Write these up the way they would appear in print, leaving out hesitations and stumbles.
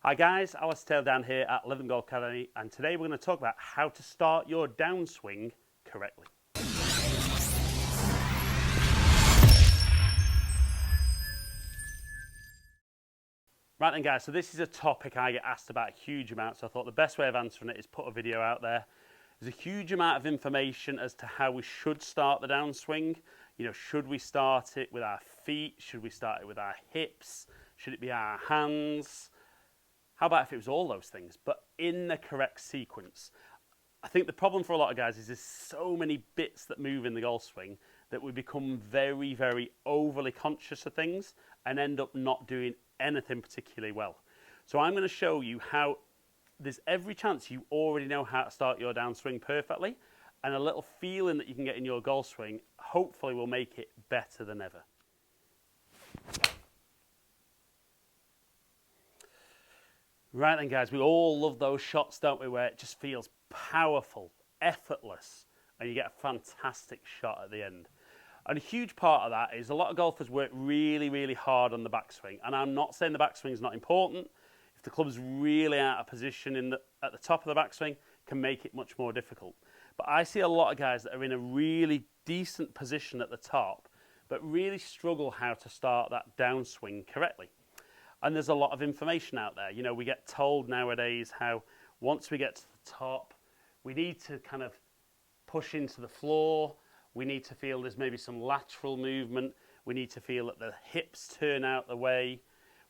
Hi guys, Alistair down here at Living Golf Academy, and today we're going to talk about how to start your downswing correctly. Right then guys, so this is a topic I get asked about a huge amount, so I thought the best way of answering it is put a video out there. There's a huge amount of information as to how we should start the downswing. You know, should we start it with our feet? Should we start it with our hips? Should it be our hands? How about if it was all those things, but in the correct sequence? I think the problem for a lot of guys is there's so many bits that move in the golf swing that we become very, very overly conscious of things and end up not doing anything particularly well. So I'm going to show you how there's every chance you already know how to start your downswing perfectly, and a little feeling that you can get in your golf swing hopefully will make it better than ever. Right then guys, we all love those shots, don't we, where it just feels powerful, effortless, and you get a fantastic shot at the end. And a huge part of that is a lot of golfers work really, really hard on the backswing, and I'm not saying the backswing is not important. If the club's really out of position at the top of the backswing, can make it much more difficult. But I see a lot of guys that are in a really decent position at the top, but really struggle how to start that downswing correctly. And there's a lot of information out there. You know, we get told nowadays how once we get to the top, we need to kind of push into the floor. We need to feel there's maybe some lateral movement. We need to feel that the hips turn out the way.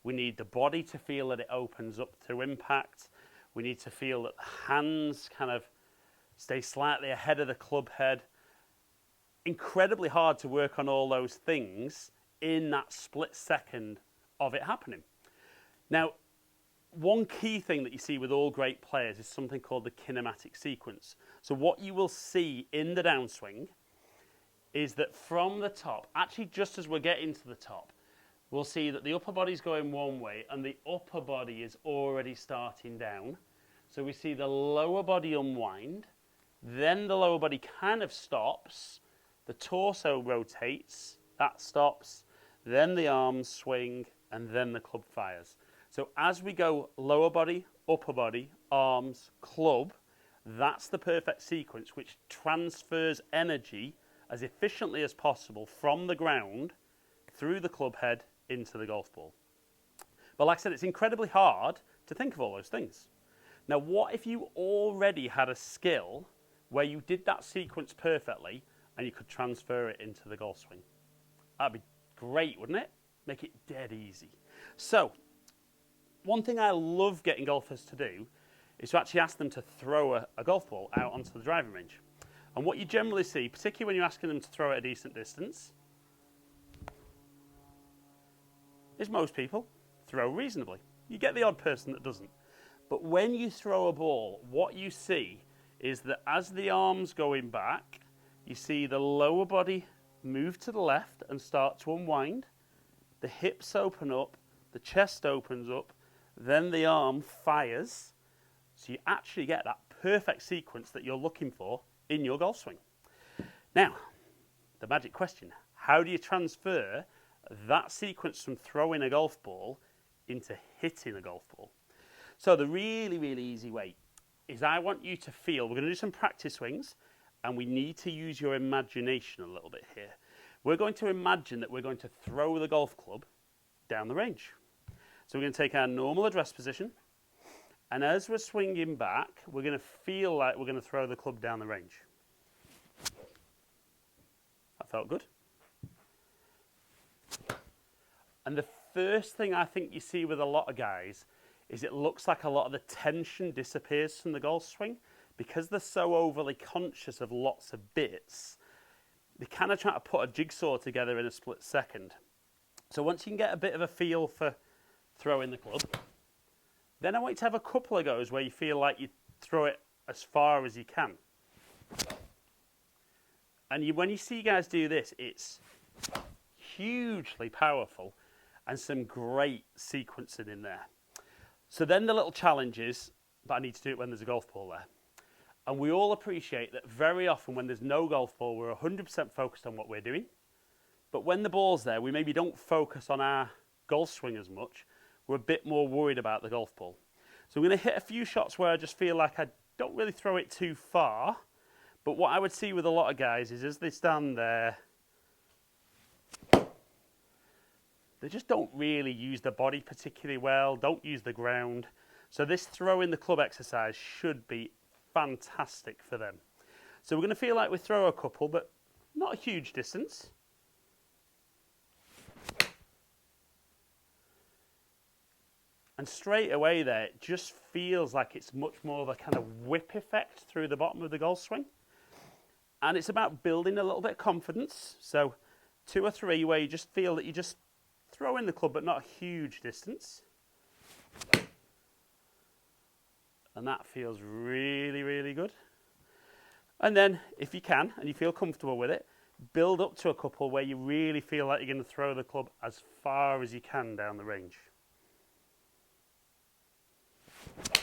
We need the body to feel that it opens up through impact. We need to feel that the hands kind of stay slightly ahead of the club head. Incredibly hard to work on all those things in that split second of it happening. Now, one key thing that you see with all great players is something called the kinematic sequence. So what you will see in the downswing is that from the top, actually just as we're getting to the top, we'll see that the upper body's going one way and the upper body is already starting down. So we see the lower body unwind, then the lower body kind of stops, the torso rotates, that stops, then the arms swing, and then the club fires. So as we go lower body, upper body, arms, club, that's the perfect sequence which transfers energy as efficiently as possible from the ground through the club head into the golf ball. But like I said, it's incredibly hard to think of all those things. Now, what if you already had a skill where you did that sequence perfectly and you could transfer it into the golf swing? That'd be great, wouldn't it? Make it dead easy. So, one thing I love getting golfers to do is to actually ask them to throw a golf ball out onto the driving range. And what you generally see, particularly when you're asking them to throw it a decent distance, is most people throw reasonably. You get the odd person that doesn't. But when you throw a ball, what you see is that as the arms going back, you see the lower body move to the left and start to unwind. The hips open up, the chest opens up, then the arm fires. So you actually get that perfect sequence that you're looking for in your golf swing. Now, the magic question, how do you transfer that sequence from throwing a golf ball into hitting a golf ball? So the really, really easy way is I want you to feel, we're going to do some practice swings, and we need to use your imagination a little bit here. We're going to imagine that we're going to throw the golf club down the range. So we're going to take our normal address position, and as we're swinging back, we're going to feel like we're going to throw the club down the range. That felt good. And the first thing I think you see with a lot of guys is it looks like a lot of the tension disappears from the golf swing because they're so overly conscious of lots of bits. They kind of try to put a jigsaw together in a split second. So once you can get a bit of a feel for throwing the club, then I want you to have a couple of goes where you feel like you throw it as far as you can. And when you see guys do this, it's hugely powerful and some great sequencing in there. So then the little challenge is, but I need to do it when there's a golf ball there. And we all appreciate that very often when there's no golf ball, we're 100% focused on what we're doing. But when the ball's there, we maybe don't focus on our golf swing as much. we're a bit more worried about the golf ball. So I'm going to hit a few shots where I just feel like I don't really throw it too far. But what I would see with a lot of guys is as they stand there, they just don't really use the body particularly well, don't use the ground. So this throw in the club exercise should be fantastic for them. So we're going to feel like we throw a couple, but not a huge distance. And straight away there, it just feels like it's much more of a kind of whip effect through the bottom of the golf swing. And it's about building a little bit of confidence. So 2 or 3 where you just feel that you just throw in the club, but not a huge distance. And that feels really, really good. And then, if you can, and you feel comfortable with it, build up to a couple where you really feel like you're going to throw the club as far as you can down the range. It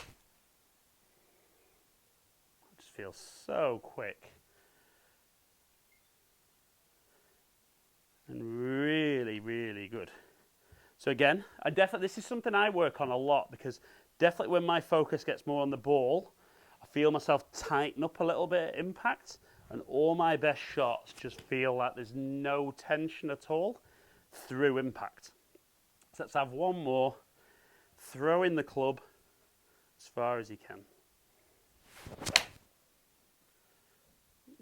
just feels so quick. And really, really good. So again, this is something I work on a lot, because definitely when my focus gets more on the ball, I feel myself tighten up a little bit at impact, and all my best shots just feel like there's no tension at all through impact. So let's have one more. Throw in the club as far as you can.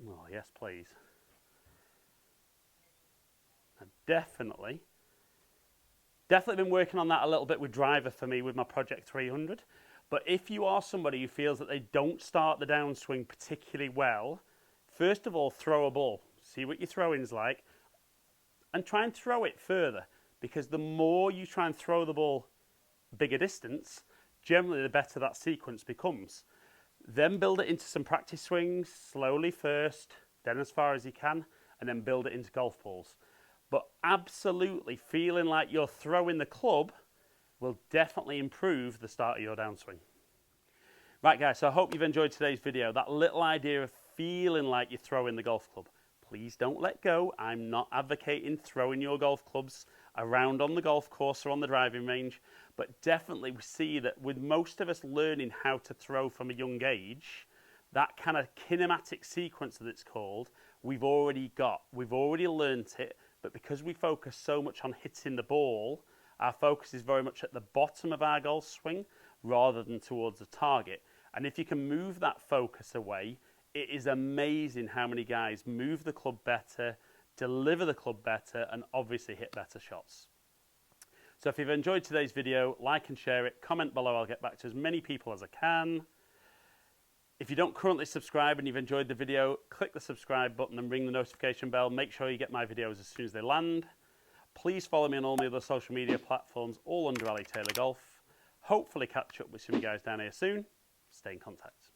Oh, yes, please. I've definitely been working on that a little bit with driver for me with my Project 300. But if you are somebody who feels that they don't start the downswing particularly well, first of all, throw a ball. See what your throw-in's like, and try and throw it further, because the more you try and throw the ball bigger distance, generally the better that sequence becomes. Then build it into some practice swings, slowly first, then as far as you can, and then build it into golf balls. But absolutely feeling like you're throwing the club will definitely improve the start of your downswing. Right guys, so I hope you've enjoyed today's video. That little idea of feeling like you're throwing the golf club. Please don't let go. I'm not advocating throwing your golf clubs around on the golf course or on the driving range, but definitely we see that with most of us learning how to throw from a young age, that kind of kinematic sequence that it's called, we've already learnt it, but because we focus so much on hitting the ball, our focus is very much at the bottom of our golf swing rather than towards the target. And if you can move that focus away, it is amazing how many guys move the club better, deliver the club better, and obviously hit better shots. So if you've enjoyed today's video, like and share it, comment below, I'll get back to as many people as I can. If you don't currently subscribe and you've enjoyed the video, click the subscribe button and ring the notification bell. Make sure you get my videos as soon as they land. Please follow me on all my other social media platforms, all under Ali Taylor Golf. Hopefully catch up with some of you guys down here soon. Stay in contact.